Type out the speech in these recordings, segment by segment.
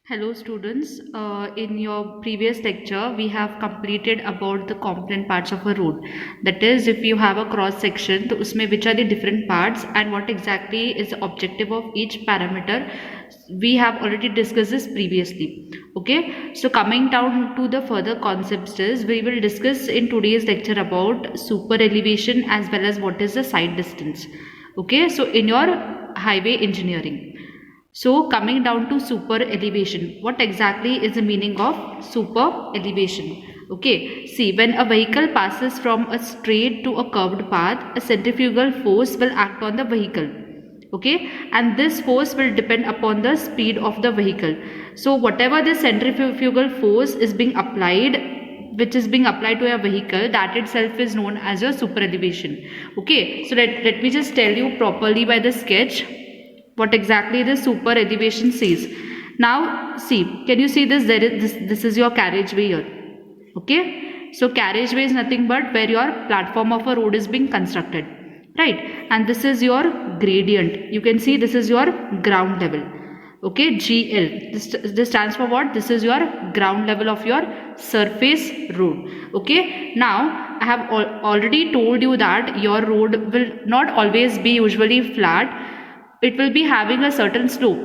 Hello students, in your previous lecture we have completed about the component parts of a road. That is, if you have a cross section, तो उसमें which are the different parts and what exactly is the objective of each parameter. We have already discussed this previously. Okay, so coming down to the further concepts is we will discuss in today's lecture about super elevation as well as what is the side distance. Okay, so in your highway engineering. So coming down to super elevation, what exactly is the meaning of super elevation? Okay, see, when a vehicle passes from a straight to a curved path, a centrifugal force will act on the vehicle. Okay, and this force will depend upon the speed of the vehicle. So whatever the centrifugal force is being applied, which is being applied to a vehicle, that itself is known as your super elevation. Okay, so let me just tell you properly by the sketch what exactly the super elevation says. Now see, can you see this? This is your carriageway here. Okay, so carriageway is nothing but where your platform of a road is being constructed, right? And this is your gradient. You can see this is your ground level. Okay, GL. This stands for what? This is your ground level of your surface road. Okay, now I have already told you that your road will not always be usually flat. It will be having a certain slope,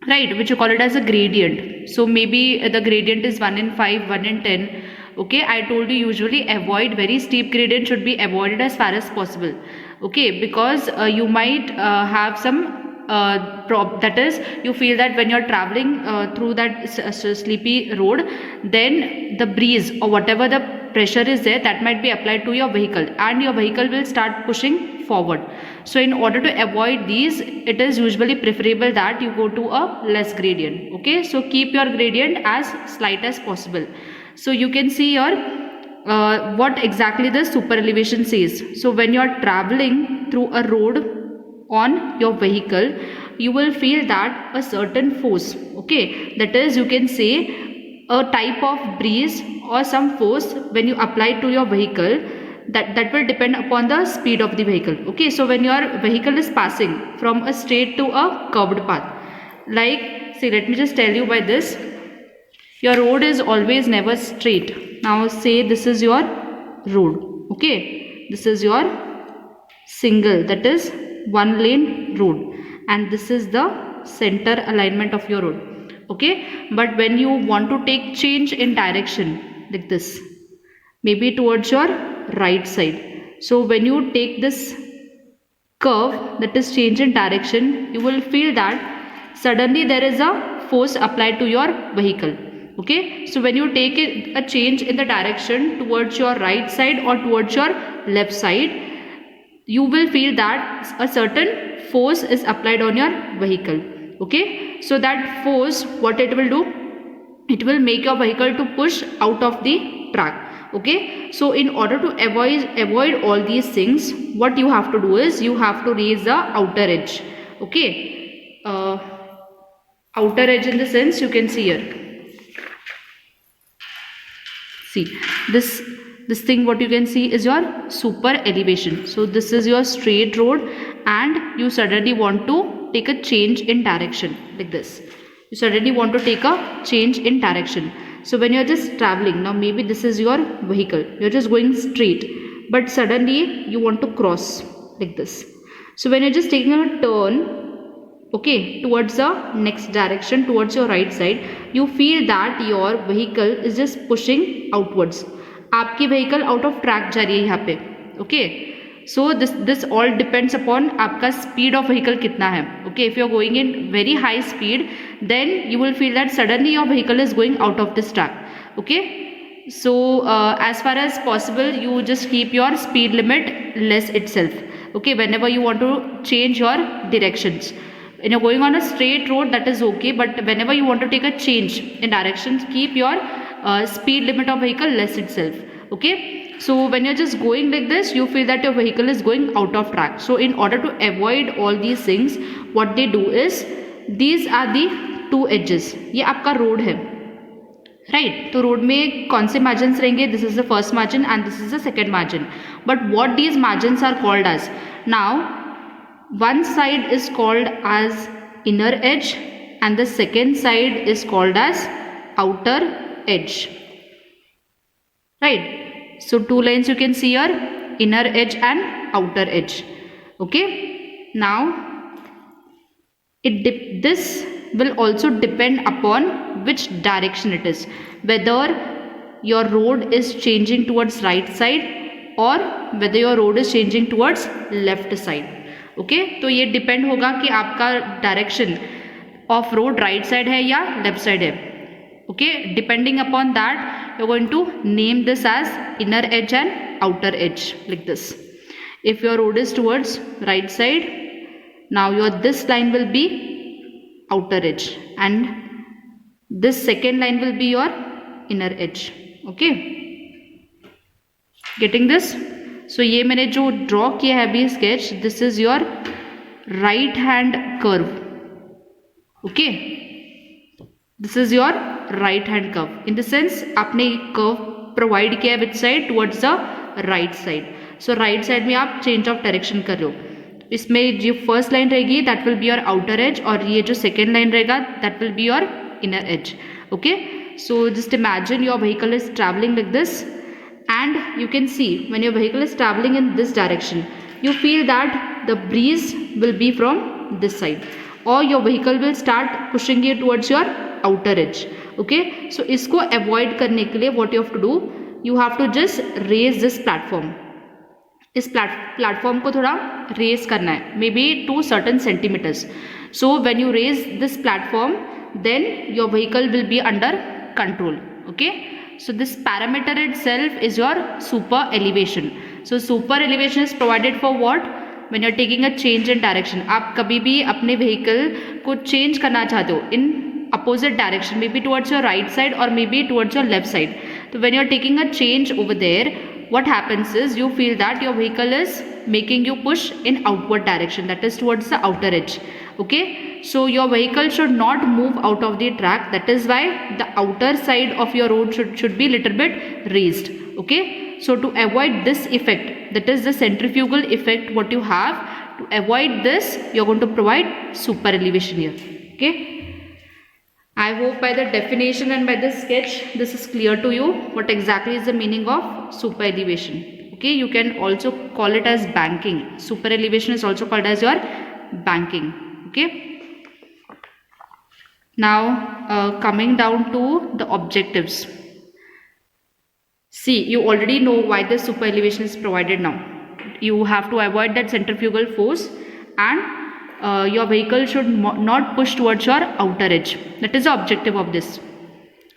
right, which you call it as a gradient. So maybe the gradient is 1 in 5, 1 in 10. Okay, I told you usually avoid very steep gradient, should be avoided as far as possible. Okay, because you might have some that is, you feel that when you're traveling through that sleepy road, then the breeze or whatever the pressure is there, that might be applied to your vehicle and your vehicle will start pushing forward. So in order to avoid these, it is usually preferable that you go to a less gradient. Okay, so keep your gradient as slight as possible. So you can see here what exactly the super elevation says. So when you are traveling through a road on your vehicle, you will feel that a certain force, okay, that is, you can say a type of breeze or some force when you apply to your vehicle, that will depend upon the speed of the vehicle. Okay, so when your vehicle is passing from a straight to a curved path, like say, let me just tell you by this, your road is always never straight. Now say this is your road. Okay, this is your single, that is one lane road, and this is the center alignment of your road. Okay, but when you want to take change in direction like this, maybe towards your right side, so when you take this curve, that is change in direction, you will feel that suddenly there is a force applied to your vehicle. Okay, so when you take a change in the direction towards your right side or towards your left side, you will feel that a certain force is applied on your vehicle. Okay, so that force, what it will do, it will make your vehicle to push out of the track. Okay, so in order to avoid all these things, what you have to do is you have to raise the outer edge. Okay, outer edge in the sense, you can see here, see this thing, what you can see is your super elevation. So this is your straight road and you suddenly want to take a change in direction like this. You suddenly want to take a change in direction. So when you're just traveling, now maybe this is your vehicle, you're just going straight, but suddenly you want to cross like this. So when you're just taking a turn, okay, towards the next direction, towards your right side, you feel that your vehicle is just pushing outwards. आपकी vehicle out of track जा रही है यहाँ पे. Okay, so this all depends upon आपका speed of vehicle कितना है. Okay, if you are going in very high speed, then you will feel that suddenly your vehicle is going out of this track. Okay, so as far as possible, you just keep your speed limit less itself. Okay, whenever you want to change your directions. When you're going on a straight road, that is okay, but whenever you want to take a change in directions, keep your speed limit of vehicle less itself. Okay, so when you're just going like this, you feel that your vehicle is going out of track. So in order to avoid all these things, what they do is, these are the two edges. ये आपका road है, right? तो road में कौन से margins रहेंगे? This is the first margin and this is the second margin. But what these margins are called as? Now, one side is called as inner edge and the second side is called as outer edge. Right? So two lines you can see here, inner edge and outer edge. Okay? Now this will also depend upon which direction it is, whether your road is changing towards right side or whether your road is changing towards left side. Okay, तो ये depend होगा कि आपका direction of road right side है या left side है. Okay, depending upon that you're going to name this as inner edge and outer edge, like this. If your road is towards right side, now your this line will be outer edge and this second line will be your inner edge. Okay, getting this? So ये मैंने जो draw किया है अभी sketch, this is your right hand curve. Okay, this is your right hand curve. In the sense आपने curve provide किया है which side? Towards the right side. So right side में आप change of direction कर रहे हो. इसमें जो first line रहेगी that will be your outer edge और ये जो second line रहेगा that will be your inner edge. Okay, so just imagine your vehicle is traveling like this and you can see when your vehicle is traveling in this direction, you feel that the breeze will be from this side or your vehicle will start pushing you towards your outer edge. Okay, so इसको avoid करने के लिए what you have to do, you have to just raise this platform. इस platform को थोड़ा raise करना है, may be to certain centimetres. So when you raise this platform then your vehicle will be under control. Okay, so this parameter itself is your super elevation. So super elevation is provided for what? When you are taking a change in direction. आप कभी भी अपने vehicle को change करना चाहते हो इन opposite direction, maybe towards your right side or maybe towards your left side. So when you are taking a change over there, what happens is you feel that your vehicle is making you push in outward direction, that is towards the outer edge. Okay, so your vehicle should not move out of the track. That is why the outer side of your road should be little bit raised. Okay, so to avoid this effect, that is the centrifugal effect what you have, to avoid this you are going to provide super elevation here. Okay, I hope by the definition and by the sketch this is clear to you what exactly is the meaning of super elevation. Okay, you can also call it as banking. Super elevation is also called as your banking. Okay, now coming down to the objectives. See, you already know why the super elevation is provided now. You have to avoid that centrifugal force and your vehicle should not push towards your outer edge. That is the objective of this.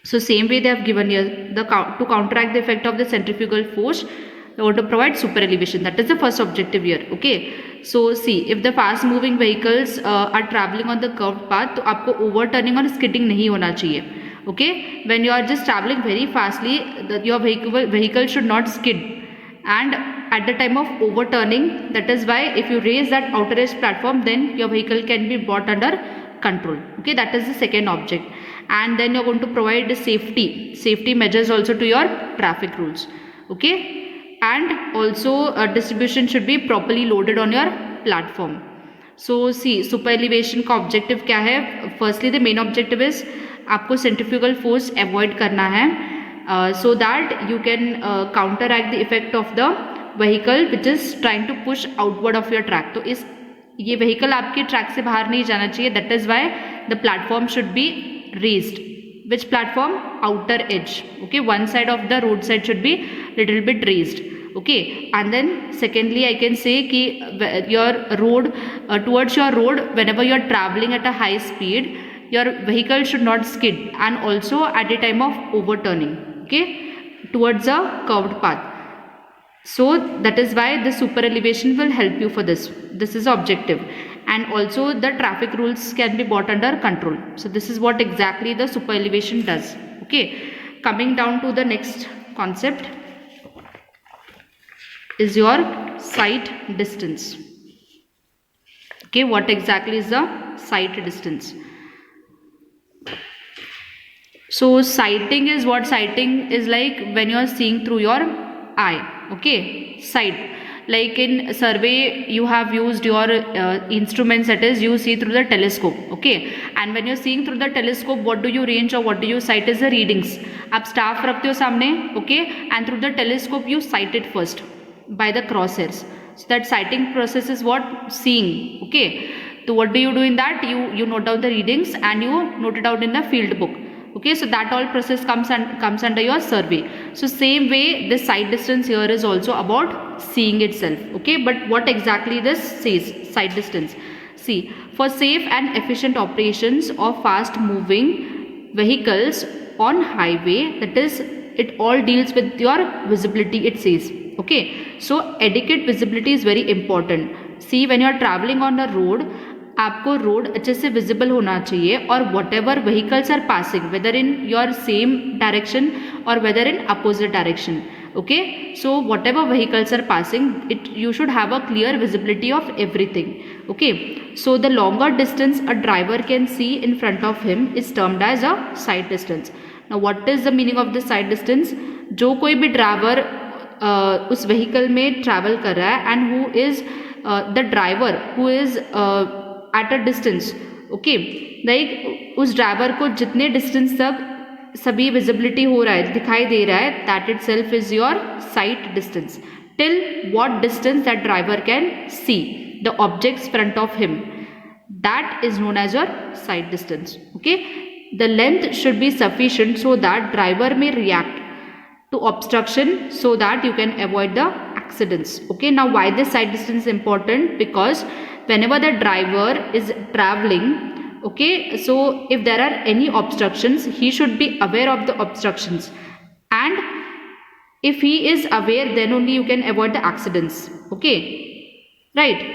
So same way they have given here, to counteract the effect of the centrifugal force, they want to provide super elevation. That is the first objective here. Okay, so see, if the fast moving vehicles are traveling on the curved path, तो आपको overturning और skidding नहीं होना चाहिए. Okay, when you are just traveling very fastly, your vehicle should not skid. And at the time of overturning, that is why if you raise that outer edge platform, then your vehicle can be brought under control. Okay, that is the second object. And then you're going to provide safety measures also to your traffic rules. Okay, and also distribution should be properly loaded on your platform. So see, super elevation का objective क्या है? Firstly, the main objective is आपको centrifugal force avoid करना है. So that you can counteract the effect of the vehicle which is trying to push outward of your track. तो ये vehicle आपके track से बाहर नहीं जाना चाहिए. That is why the platform should be raised. Which platform? Outer edge. Okay, one side of the road side should be little bit raised. Okay, and then secondly I can say कि your road towards your road, whenever you are traveling at a high speed, your vehicle should not skid, and also at the time of overturning. Okay, towards a curved path. So that is why the super elevation will help you for this. This is objective, and also the traffic rules can be brought under control. So this is what exactly the super elevation does. Okay, coming down to the next concept is your sight distance. Okay, what exactly is the sight distance? So sighting is what? Sighting is like when you are seeing through your eye. Okay, sight. Like in survey you have used your instruments, that is you see through the telescope. Okay, and when you're seeing through the telescope, what do you range or what do you sight is the readings. आप staff रखते हो सामने, okay, and through the telescope you sight it first by the crosshairs. So that sighting process is what? Seeing. Okay, so what do you do in that? You note down the readings and you note it out in the field book. Okay, so that all process comes under your survey. So same way the sight distance here is also about seeing itself. Okay, but what exactly this says? Sight distance. See, for safe and efficient operations of fast moving vehicles on highway, that is it all deals with your visibility, it says. Okay, so adequate visibility is very important. See, when you are traveling on the road, आपको road अच्छे से visible होना चाहिए, और whatever vehicles are passing, whether in your same direction और whether in opposite direction. Okay, so whatever vehicles are passing, you should have a clear visibility of everything. Okay, so the longer distance a driver can see in front of him is termed as a sight distance. Now what is the meaning of this sight distance? जो कोई भी driver उस vehicle में travel कर रहा है, and who is the driver who is at a distance. Okay, like उस driver को जितने डिस्टेंस तक सभी विजिबिलिटी हो रहा है, दिखाई दे रहा है, that itself is your sight distance. Till what distance that driver can see the objects front of him, that is known as your sight distance. Okay, the length should be sufficient so that driver may react to obstruction so that you can avoid the accidents. Okay, now why this sight distance is important? Because whenever the driver is traveling, okay, so if there are any obstructions, he should be aware of the obstructions, and if he is aware, then only you can avoid the accidents. Okay, right?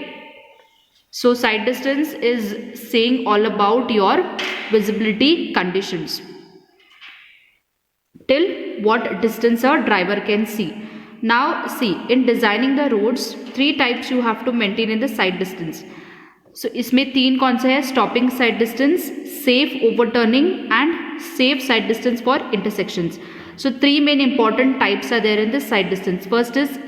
So sight distance is saying all about your visibility conditions, till what distance a driver can see. Now see, in designing the roads, 3 types you have to maintain in the sight distance. So इसमें 3 कौन से है? Stopping sight distance, safe overturning and safe sight distance for intersections. So 3 main important types are there in the sight distance. First is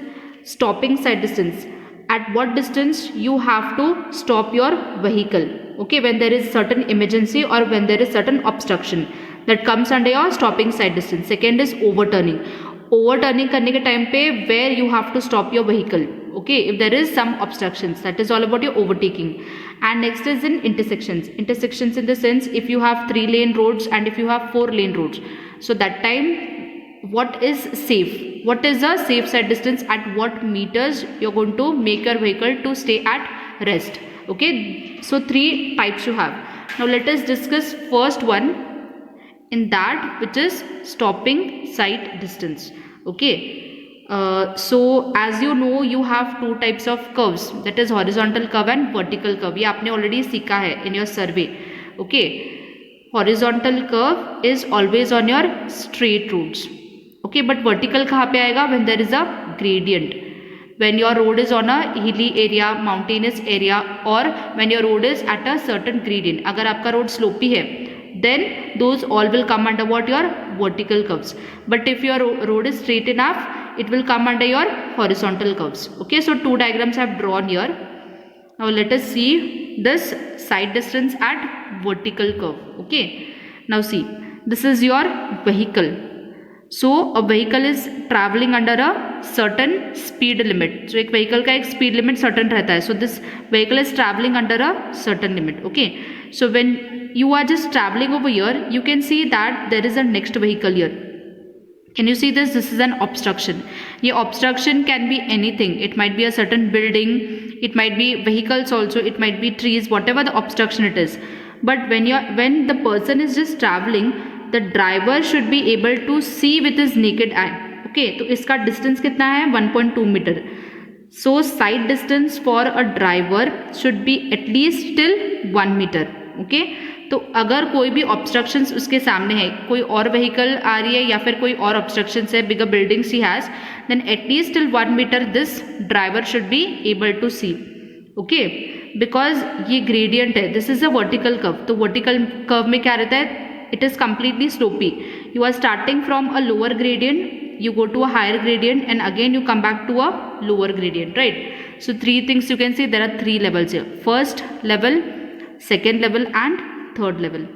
stopping sight distance. At what distance you have to stop your vehicle, okay, when there is certain emergency or when there is certain obstruction, that comes under your stopping sight distance. Second is overturning. Overturning करने के time पे where you have to stop your vehicle, okay, if there is some obstructions, that is all about your overtaking. And next is in intersections. Intersections in the sense, if you have 3-lane roads and if you have 4-lane roads, so that time what is safe? What is the safe sight distance? At what meters you're going to make your vehicle to stay at rest? Okay, so 3 types you have. Now let us discuss first one, in that which is stopping sight distance. Okay, so as you know, you have 2 types of curves, that is horizontal curve and vertical curve. ये आपने already सीखा है in your survey. Okay, horizontal curve is always on your straight roads. Okay, but vertical कहाँ पे आएगा? When there is a gradient, when your road is on a hilly area, mountainous area, or when your road is at a certain gradient. अगर आपका road slopey है, then those all will come under what? Your vertical curves. But if your road is straight enough, it will come under your horizontal curves. Okay, so 2 diagrams I have drawn here. Now let us see this sight distance at vertical curve. Okay, now see, this is your vehicle. So a vehicle is traveling under a certain speed limit. So एक vehicle का एक speed limit certain रहता है. So this vehicle is traveling under a certain limit. Okay, so when you are just traveling over here, you can see that there is a next vehicle here. Can you see this? This is an obstruction. ये obstruction can be anything. It might be a certain building, it might be vehicles also, it might be trees, whatever the obstruction it is. But when the person is just traveling, the driver should be able to see with his naked eye. Okay, तो इसका distance कितना है? 1.2 meter. So sight distance for a driver should be at least till 1 meter. Okay, तो अगर कोई भी obstructions उसके सामने है, कोई और व्हीकल आ रही है या फिर कोई और ऑब्स्ट्रक्शंस है, बिगर बिल्डिंग्स ही has, then at least till 1 metre this driver should be able to see. Okay, because ये ग्रेडियंट है, this is a vertical curve. तो वर्टिकल कर्व में क्या रहता है? It is completely slopy. You are starting from a lower gradient you go to a higher gradient, and again you come back to a lower gradient, right? So three things you can see, there are three levels here: first level, second level, and third level,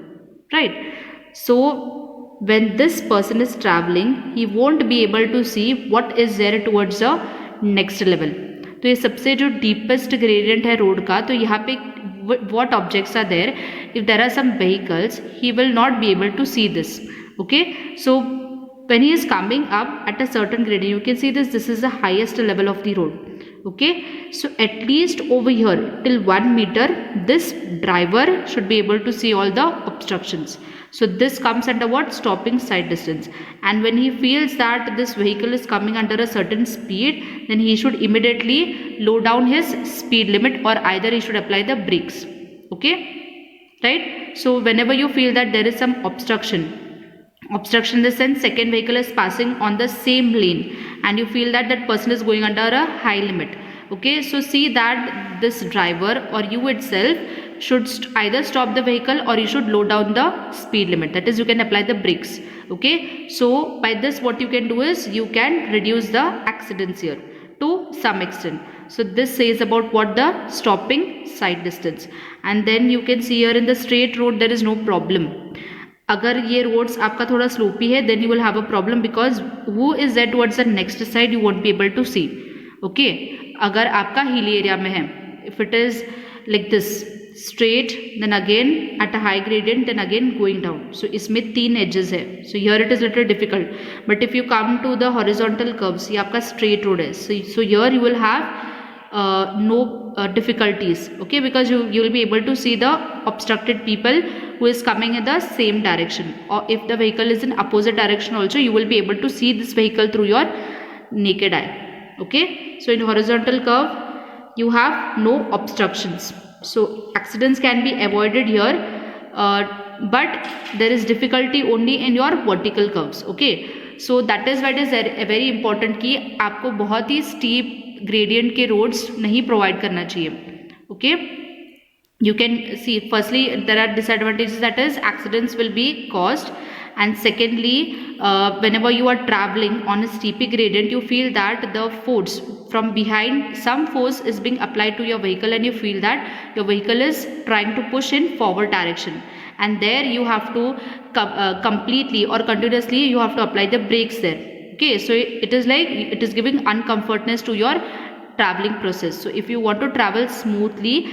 right? So when this person is traveling, he won't be able to see what is there towards the next level. तो ये सबसे जो deepest gradient है road का, तो यहाँ पे what objects are there, if there are some vehicles, he will not be able to see this. Okay, so when he is coming up at a certain gradient, you can see this is the highest level of the road. Okay, so at least over here till 1 meter, this driver should be able to see all the obstructions. So this comes under what? Stopping sight distance. And when he feels that this vehicle is coming under a certain speed, then he should immediately low down his speed limit, or either he should apply the brakes. Okay, right? So whenever you feel that there is some obstruction in the sense second vehicle is passing on the same lane, and you feel that that person is going under a high limit. Okay, so see that this driver or you itself should either stop the vehicle, or you should low down the speed limit, that is you can apply the brakes. Okay, so by this what you can do is you can reduce the accidents here to some extent. So this says about what the stopping sight distance. And then you can see here in the straight road there is no problem. अगर ये roads आपका थोड़ा sloppy है, then you will have a problem because who is there towards the next side you won't be able to see. Okay, अगर आपका hilly area में है, if it is like this straight, then again at a high gradient, then again going down, so इसमें 3 edges है, so here it is little difficult. But if you come to the horizontal curves, ये आपका straight road है, so here you will have no difficulties. Okay, because you will be able to see the obstructed people who is coming in the same direction, or if the vehicle is in opposite direction also, you will be able to see this vehicle through your naked eye. Okay, so in horizontal curve you have no obstructions, so accidents can be avoided here, but there is difficulty only in your vertical curves. Okay, so that is why it is very important कि आपको बहुत ही steep gradient के roads नहीं provide करना चाहिए. Okay, you can see firstly there are disadvantages, that is accidents will be caused, and secondly whenever you are traveling on a steep gradient, you feel that the force from behind, some force is being applied to your vehicle, and you feel that your vehicle is trying to push in forward direction, and there you have to completely or continuously you have to apply the brakes there. Okay, so it is like it is giving uncomfortness to your traveling process. So if you want to travel smoothly,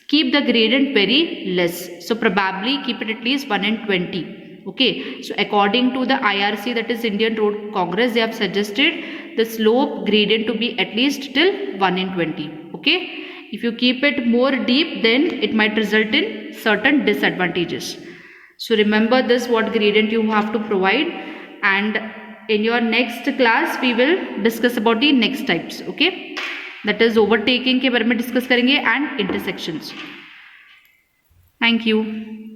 keep the gradient very less, so probably keep it at least 1 in 20. Okay, so according to the IRC, that is Indian Road Congress, they have suggested the slope gradient to be at least till 1 in 20. Okay, if you keep it more deep, then it might result in certain disadvantages. So remember this, what gradient you have to provide, and in your next class we will discuss about the next types. Okay, that is overtaking के बारे में discuss करेंगे and intersections. Thank you.